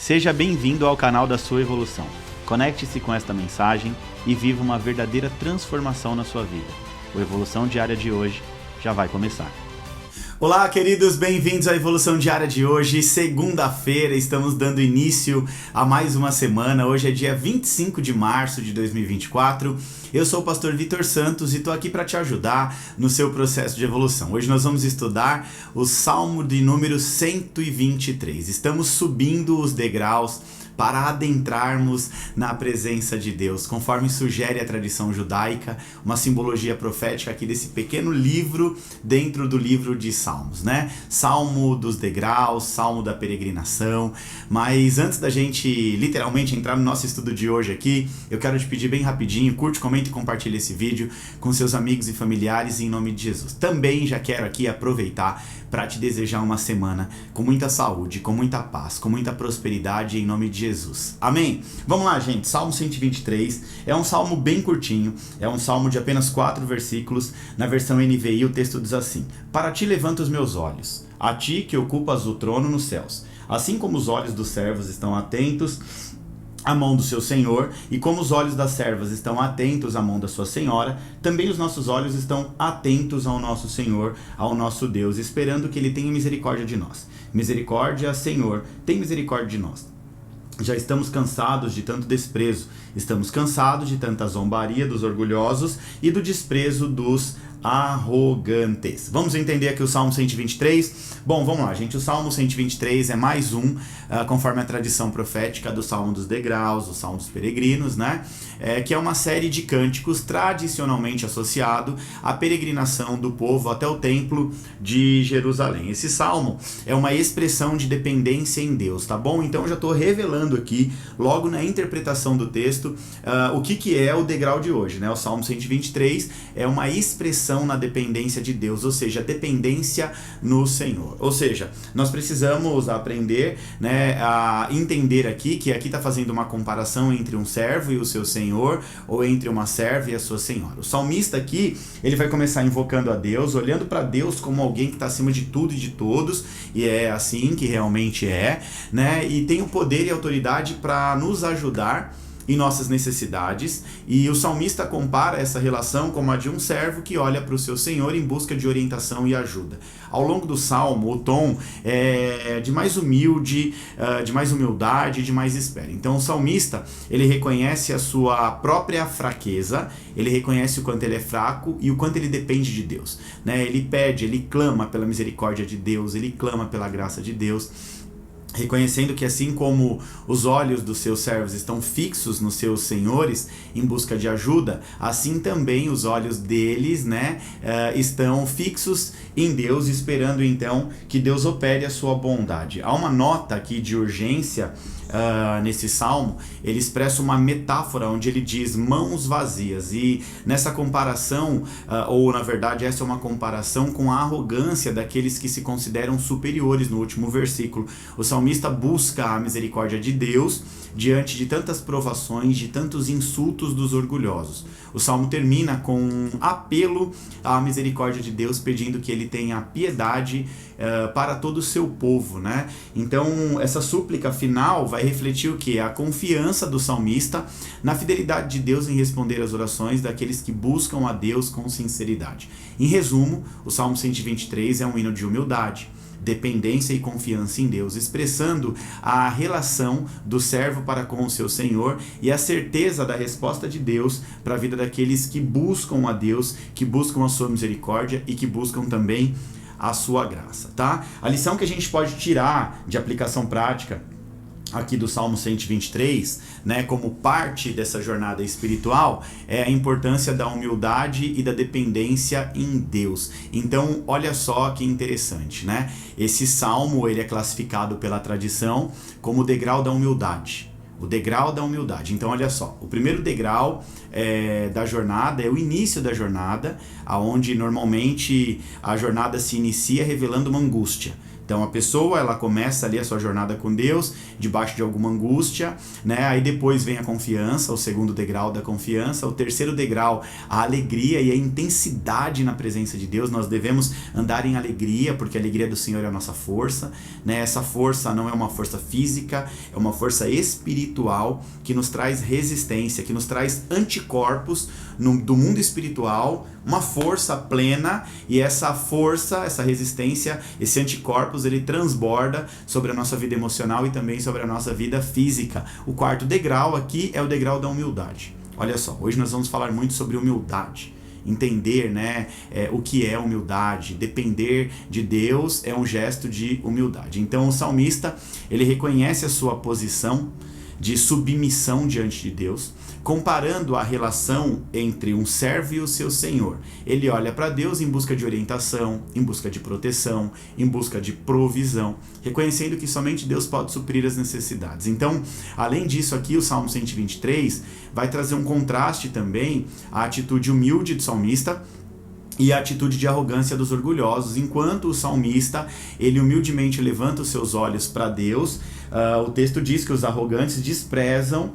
Seja bem-vindo ao canal da sua evolução. Conecte-se com esta mensagem e viva uma verdadeira transformação na sua vida. O Evolução Diária de hoje já vai começar. Olá, queridos, bem-vindos à Evolução Diária de hoje. Segunda-feira, estamos dando início a mais uma semana. Hoje é dia 25 de março de 2024. Eu sou o pastor Vitor Santos e estou aqui para te ajudar no seu processo de evolução. Hoje nós vamos estudar o Salmo de número 123. Estamos subindo os degraus para adentrarmos na presença de Deus, conforme sugere a tradição judaica, uma simbologia profética aqui desse pequeno livro dentro do livro de Salmos, né? Salmo dos degraus, Salmo da peregrinação. Mas antes da gente literalmente entrar no nosso estudo de hoje aqui, eu quero te pedir bem rapidinho, curte, comente e compartilhe esse vídeo com seus amigos e familiares em nome de Jesus. Também já quero aqui aproveitar para te desejar uma semana com muita saúde, com muita paz, com muita prosperidade em nome de Jesus. Amém? Vamos lá, gente. Salmo 123 é um salmo bem curtinho, é um salmo de apenas 4 versículos. Na versão NVI o texto diz assim: Para ti levanto os meus olhos, a ti que ocupas o trono nos céus. Assim como os olhos dos servos estão atentos à mão do seu Senhor, e como os olhos das servas estão atentos à mão da sua Senhora, também os nossos olhos estão atentos ao nosso Senhor, ao nosso Deus, esperando que Ele tenha misericórdia de nós. Misericórdia, Senhor, tem misericórdia de nós. Já estamos cansados de tanto desprezo, estamos cansados de tanta zombaria dos orgulhosos e do desprezo dos arrogantes. Vamos entender aqui o Salmo 123? Bom, vamos lá, gente. O Salmo 123 é mais um, conforme a tradição profética do Salmo dos degraus, do Salmo dos peregrinos, né? Que é uma série de cânticos tradicionalmente associado à peregrinação do povo até o templo de Jerusalém. Esse salmo é uma expressão de dependência em Deus, tá bom? Então eu já estou revelando aqui, logo na interpretação do texto, o que é o degrau de hoje, né? O Salmo 123 é uma expressão na dependência de Deus, ou seja, a dependência no Senhor. Ou seja, nós precisamos aprender, né, a entender aqui, que aqui está fazendo uma comparação entre um servo e o seu Senhor, ou entre uma serva e a sua Senhora. O salmista aqui, ele vai começar invocando a Deus, olhando para Deus como alguém que está acima de tudo e de todos, e é assim que realmente é, né, e tem o poder e a autoridade para nos ajudar em nossas necessidades, e o salmista compara essa relação como a de um servo que olha para o seu Senhor em busca de orientação e ajuda. Ao longo do salmo, o tom é de mais humilde, de mais humildade, de mais espera. Então o salmista, ele reconhece a sua própria fraqueza, ele reconhece o quanto ele é fraco e o quanto ele depende de Deus, né? Ele pede, ele clama pela misericórdia de Deus, ele clama pela graça de Deus, reconhecendo que assim como os olhos dos seus servos estão fixos nos seus senhores em busca de ajuda, assim também os olhos deles, né, estão fixos em Deus, esperando então que Deus opere a sua bondade. Há uma nota aqui de urgência nesse salmo. Ele expressa uma metáfora onde ele diz mãos vazias, e nessa comparação, ou na verdade essa é uma comparação com a arrogância daqueles que se consideram superiores no último versículo. O salmista busca a misericórdia de Deus diante de tantas provações, de tantos insultos dos orgulhosos. O salmo termina com um apelo à misericórdia de Deus, pedindo que ele tenha piedade para todo o seu povo, né? Então essa súplica final vai refletir o que? A confiança do salmista na fidelidade de Deus em responder às orações daqueles que buscam a Deus com sinceridade. Em resumo, o Salmo 123 é um hino de humildade, dependência e confiança em Deus, expressando a relação do servo para com o seu Senhor e a certeza da resposta de Deus para a vida daqueles que buscam a Deus, que buscam a sua misericórdia e que buscam também a sua graça, tá? A lição que a gente pode tirar de aplicação prática aqui do Salmo 123, né, como parte dessa jornada espiritual, é a importância da humildade e da dependência em Deus. Então, olha só que interessante, né? Esse salmo, ele é classificado pela tradição como o degrau da humildade. O degrau da humildade. Então, olha só, o primeiro degrau da jornada é o início da jornada, onde normalmente a jornada se inicia revelando uma angústia. Então a pessoa, ela começa ali a sua jornada com Deus, debaixo de alguma angústia, né? Aí depois vem a confiança, o segundo degrau da confiança, o terceiro degrau, a alegria e a intensidade na presença de Deus. Nós devemos andar em alegria, porque a alegria do Senhor é a nossa força, né? Essa força não é uma força física, é uma força espiritual que nos traz resistência, que nos traz anticorpos do mundo espiritual, uma força plena, e essa força, essa resistência, esse anticorpos, ele transborda sobre a nossa vida emocional e também sobre a nossa vida física. O quarto degrau aqui é o degrau da humildade. Olha só, hoje nós vamos falar muito sobre humildade. Entender, né, o que é humildade, depender de Deus é um gesto de humildade. Então o salmista, ele reconhece a sua posição de submissão diante de Deus, comparando a relação entre um servo e o seu senhor. Ele olha para Deus em busca de orientação, em busca de proteção, em busca de provisão, reconhecendo que somente Deus pode suprir as necessidades. Então, além disso aqui, o Salmo 123 vai trazer um contraste também à atitude humilde do salmista e a atitude de arrogância dos orgulhosos, enquanto o salmista, ele humildemente levanta os seus olhos para Deus. O texto diz que os arrogantes desprezam,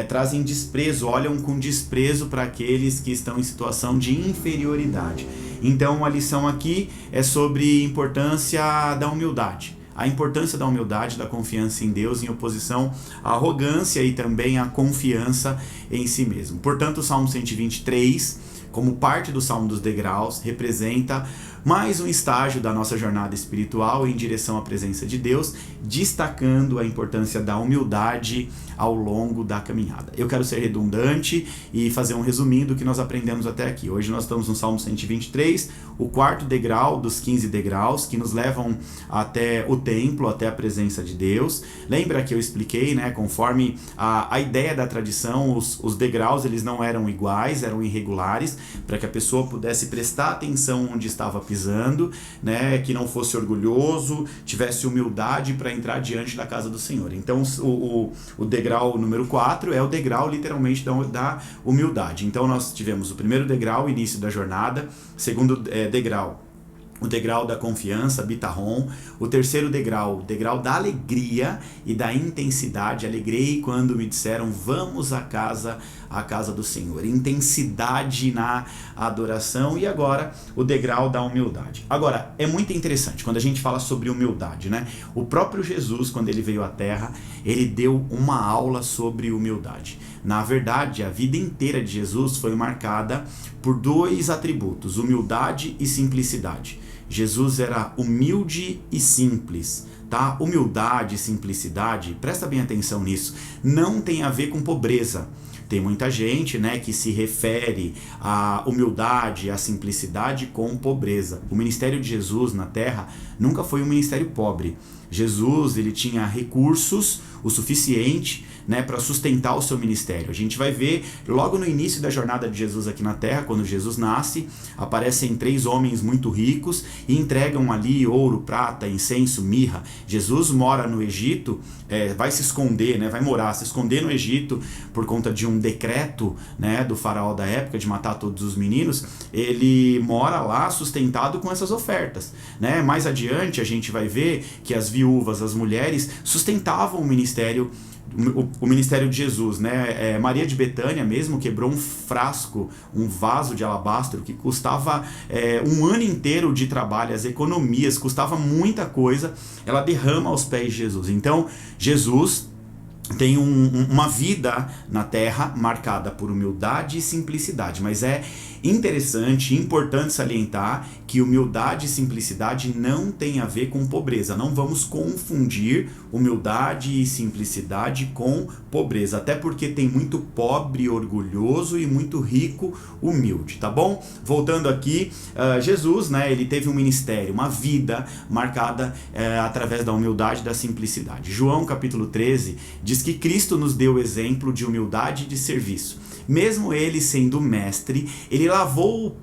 trazem desprezo, olham com desprezo para aqueles que estão em situação de inferioridade. Então a lição aqui é sobre a importância da humildade. A importância da humildade, da confiança em Deus, em oposição à arrogância e também à confiança em si mesmo. Portanto, o Salmo 123, como parte do Salmo dos Degraus, representa mais um estágio da nossa jornada espiritual em direção à presença de Deus, destacando a importância da humildade ao longo da caminhada. Eu quero ser redundante e fazer um resuminho do que nós aprendemos até aqui. Hoje nós estamos no Salmo 123, o quarto degrau dos 15 degraus que nos levam até o templo, até a presença de Deus. Lembra que eu expliquei, né, conforme a ideia da tradição, os degraus eles não eram iguais, eram irregulares, para que a pessoa pudesse prestar atenção onde estava pisando, né, que não fosse orgulhoso, tivesse humildade para entrar diante da casa do Senhor. Então o degrau número 4 é o degrau literalmente da humildade. Então nós tivemos o primeiro degrau, início da jornada, segundo degrau, o degrau da confiança, Bitahon. O terceiro degrau, o degrau da alegria e da intensidade. Alegrei quando me disseram, vamos à casa do Senhor. Intensidade na adoração. E agora, o degrau da humildade. Agora, é muito interessante quando a gente fala sobre humildade, né? O próprio Jesus, quando ele veio à Terra, ele deu uma aula sobre humildade. Na verdade, a vida inteira de Jesus foi marcada por dois atributos, humildade e simplicidade. Jesus era humilde e simples, tá? Humildade e simplicidade, presta bem atenção nisso, não tem a ver com pobreza. Tem muita gente, né, que se refere à humildade, à simplicidade com pobreza. O ministério de Jesus na Terra nunca foi um ministério pobre. Jesus, ele tinha recursos o suficiente, né, para sustentar o seu ministério. A gente vai ver logo no início da jornada de Jesus aqui na Terra, quando Jesus nasce, aparecem 3 homens muito ricos e entregam ali ouro, prata, incenso, mirra. Jesus mora no Egito, vai se esconder, né, se esconder no Egito por conta de um decreto, né, do faraó da época de matar todos os meninos. Ele mora lá sustentado com essas ofertas, né? Mais adiante a gente vai ver que as viúvas, as mulheres sustentavam o ministério de Jesus, né? Maria de Betânia mesmo quebrou um frasco, um vaso de alabastro que custava um ano inteiro de trabalho, as economias, custava muita coisa, ela derrama aos pés de Jesus. Então, Jesus tem uma vida na Terra marcada por humildade e simplicidade, mas é interessante, importante salientar que humildade e simplicidade não tem a ver com pobreza. Não vamos confundir humildade e simplicidade com pobreza, até porque tem muito pobre orgulhoso e muito rico humilde, tá bom? Voltando aqui, Jesus, né, ele teve um ministério, uma vida marcada através da humildade e da simplicidade. João capítulo 13 diz diz que Cristo nos deu o exemplo de humildade e de serviço. Mesmo ele sendo mestre, ele lavou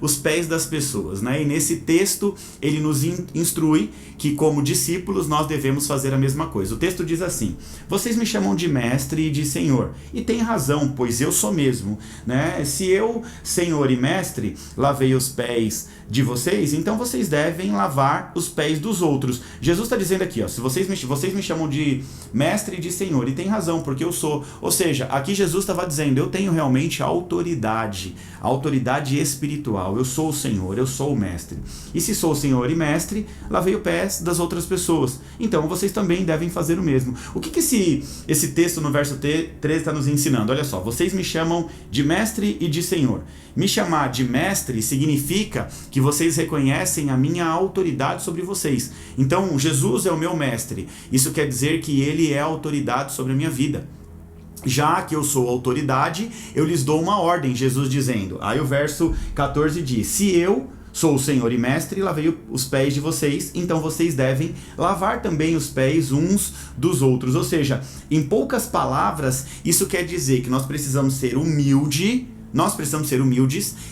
os pés das pessoas, né? E nesse texto ele nos instrui que, como discípulos, nós devemos fazer a mesma coisa. O texto diz assim: vocês me chamam de mestre e de senhor, e tem razão, pois eu sou mesmo, né? Se eu, senhor e mestre, lavei os pés de vocês, então vocês devem lavar os pés dos outros. Jesus está dizendo aqui, ó, se vocês me chamam de mestre e de senhor, e tem razão, porque eu sou. Ou seja, aqui Jesus estava dizendo, eu tenho realmente autoridade espiritual, eu sou o Senhor, eu sou o mestre. E se sou o Senhor e mestre, lavei os pés das outras pessoas. Então vocês também devem fazer o mesmo. O que esse texto no verso 13 está nos ensinando? Olha só, vocês me chamam de mestre e de Senhor. Me chamar de mestre significa que vocês reconhecem a minha autoridade sobre vocês. Então, Jesus é o meu mestre. Isso quer dizer que ele é a autoridade sobre a minha vida. Já que eu sou autoridade, eu lhes dou uma ordem, Jesus dizendo. Aí o verso 14 diz: se eu sou o Senhor e mestre, lavei os pés de vocês, então vocês devem lavar também os pés uns dos outros. Ou seja, em poucas palavras, isso quer dizer que nós precisamos ser humildes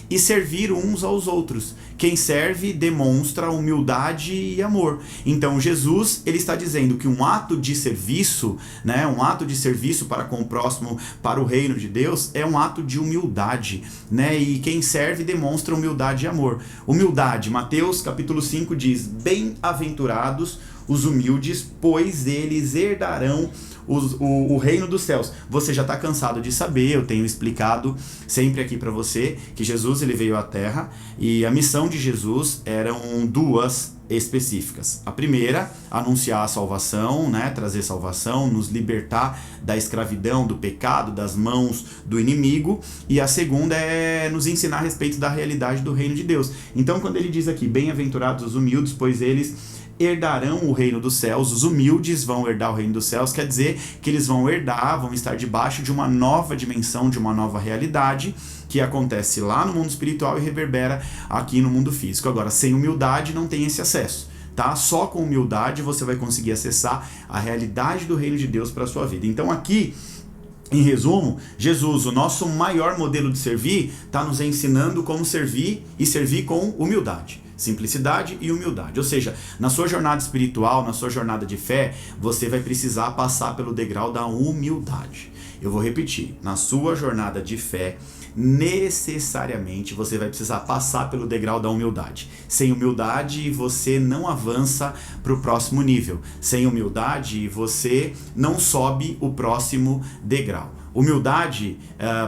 e servir uns aos outros. Quem serve demonstra humildade e amor. Então Jesus, ele está dizendo que um ato de serviço, né, um ato de serviço para com o próximo, para o reino de Deus, é um ato de humildade, né? E quem serve demonstra humildade e amor. Humildade, Mateus capítulo 5 diz: bem-aventurados os humildes, pois eles herdarão o reino dos céus. Você já está cansado de saber, eu tenho explicado sempre aqui para você, que Jesus ele veio à Terra e a missão de Jesus eram duas específicas. A primeira, anunciar a salvação, né, trazer salvação, nos libertar da escravidão, do pecado, das mãos do inimigo. E a segunda é nos ensinar a respeito da realidade do reino de Deus. Então, quando ele diz aqui, bem-aventurados os humildes, pois eles herdarão o reino dos céus, os humildes vão herdar o reino dos céus, quer dizer que eles vão estar debaixo de uma nova dimensão, de uma nova realidade, que acontece lá no mundo espiritual e reverbera aqui no mundo físico. Agora, sem humildade não tem esse acesso, tá? Só com humildade você vai conseguir acessar a realidade do reino de Deus para a sua vida. Então aqui, em resumo, Jesus, o nosso maior modelo de servir, está nos ensinando como servir e servir com humildade. Simplicidade e humildade. Ou seja, na sua jornada espiritual, na sua jornada de fé, você vai precisar passar pelo degrau da humildade. Eu vou repetir, na sua jornada de fé, necessariamente você vai precisar passar pelo degrau da humildade. Sem humildade, você não avança para o próximo nível. Sem humildade, você não sobe o próximo degrau. Humildade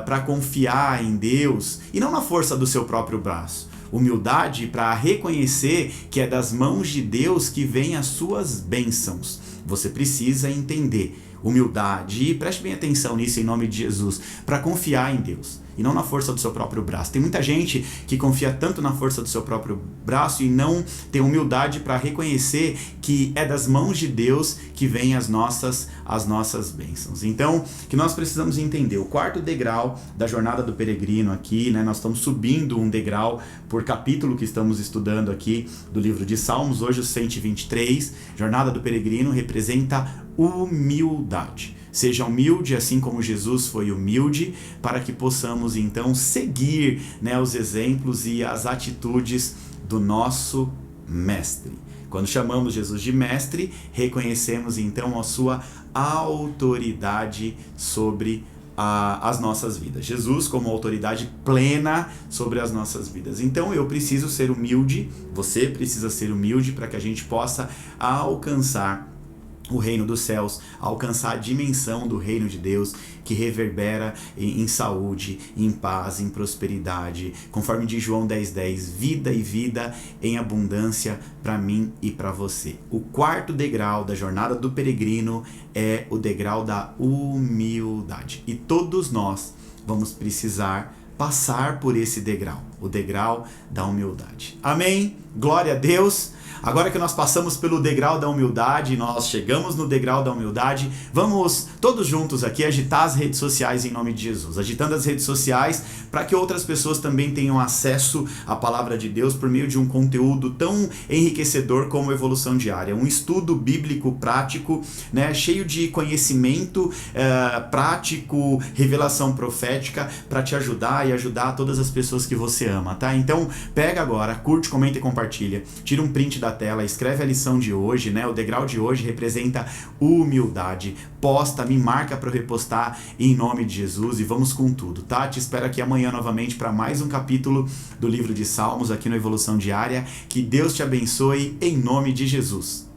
para confiar em Deus e não na força do seu próprio braço. Humildade para reconhecer que é das mãos de Deus que vêm as suas bênçãos. Você precisa entender humildade, e preste bem atenção nisso em nome de Jesus, para confiar em Deus e não na força do seu próprio braço. Tem muita gente que confia tanto na força do seu próprio braço e não tem humildade para reconhecer que é das mãos de Deus que vêm as nossas bênçãos. Então, que nós precisamos entender, o quarto degrau da jornada do peregrino aqui, né, nós estamos subindo um degrau por capítulo que estamos estudando aqui do livro de Salmos, hoje o 123, jornada do peregrino representa humildade. Seja humilde, assim como Jesus foi humilde, para que possamos então seguir, né, os exemplos e as atitudes do nosso mestre. Quando chamamos Jesus de mestre, reconhecemos então a sua autoridade sobre as nossas vidas. Jesus como autoridade plena sobre as nossas vidas. Então eu preciso ser humilde, você precisa ser humilde para que a gente possa alcançar o reino dos céus, alcançar a dimensão do reino de Deus que reverbera em saúde, em paz, em prosperidade, conforme diz João 10:10, vida e vida em abundância para mim e para você. O quarto degrau da jornada do peregrino é o degrau da humildade. E todos nós vamos precisar passar por esse degrau. o degrau da humildade. Amém? Glória a Deus! Agora que nós passamos pelo degrau da humildade, nós chegamos no degrau da humildade, vamos todos juntos aqui agitar as redes sociais em nome de Jesus. Agitando as redes sociais para que outras pessoas também tenham acesso à palavra de Deus por meio de um conteúdo tão enriquecedor como a Evolução Diária. Um estudo bíblico prático, né, cheio de conhecimento prático, revelação profética para te ajudar e ajudar todas as pessoas que você ama, tá? Então pega agora, curte, comenta e compartilha. Tira um print da tela, escreve a lição de hoje, né? O degrau de hoje representa humildade. Posta, me marca para eu repostar em nome de Jesus e vamos com tudo, tá? Te espero aqui amanhã novamente para mais um capítulo do livro de Salmos aqui no Evolução Diária. Que Deus te abençoe em nome de Jesus.